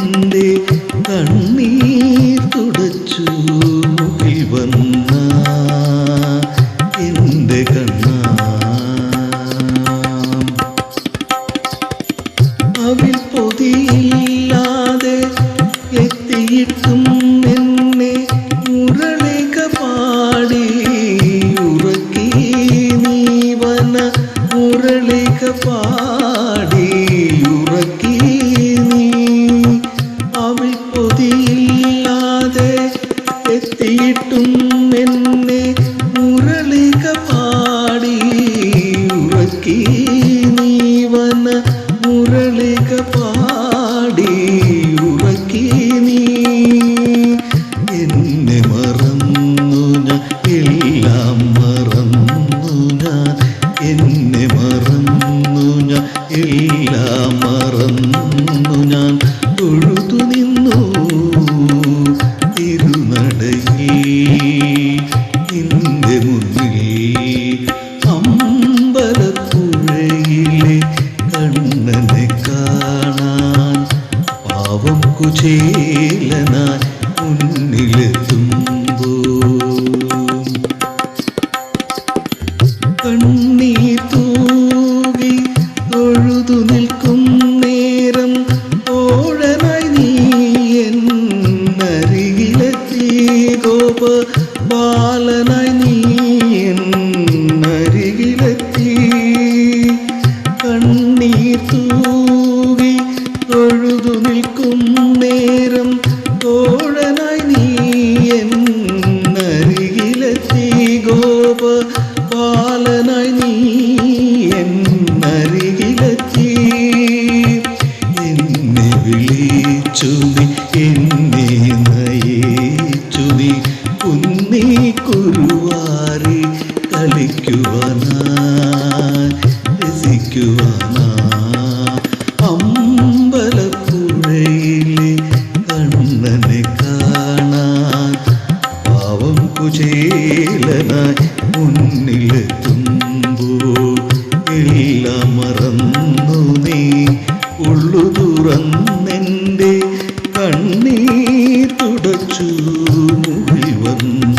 നിന്റെ കണ്ണീർ തുടച്ചു മുകിൽ വന്ന എൻ്റെ കണ്ണാ അവിൽ പൊതിയില്ലാതെ എത്തിയിട്ടും എന്നെ മുരളിക പാടി ഉറക്കി നീ വന മുരളിക പാടി ഉറക്കി നീ അവിൽ പൊതിയില്ലാതെ എത്തിയിട്ടും എന്നെ മുരളിക പാടി ഉറക്കി നീ വന മുരളിക പാടി ഉറക്കി നീ എന്നെ മറന്നു ഞാൻ എല്ലാം മറന്നു ഞാൻ എന്നെ മറന്നു ഞാൻ എല്ലാം മറന്നു ഞാൻ തൊഴുതു നിന്നു തിരുനടയിൽ നിന്റെ മുന്നിൽ അമ്പലപ്പുഴയിലെ കണ്ണനെ കാണാൻ പാവം കുചേലനായി മുന്നിലെത്തുമ്പോൾ കണ്ണീർ തൂവി തൊഴുതു നിൽക്കും നേരം ഓഴനായി നീ എന്നരികിലെത്തി ഗോപബാലനായി നീ എന്നരികിലെത്തി കണ്ണീർ തൂവി തൊഴുതു നിൽക്കും നേരം തോഴനായി നീ എന്നരികിലെത്തി ഗോപബാലനായി നീ എന്നരികിലെത്തി എന്നെ വിളിച്ചു നീ എന്നെ നയിച്ചു നീ കുന്നി കുരുവാരി കളിക്കുവാനായി രസിക്കുവാനായി അമ്പലപ്പുഴയിലെ കണ്ണനെ കാണാൻ പാവം കുചേലനായി മുന്നിലെത്തുമ്പോൾ എല്ലാം മറന്നു നീ ഉള്ളു തുറന്നെൻ്റെ കണ്ണീർ തുടച്ചു മുകിൽ വന്ന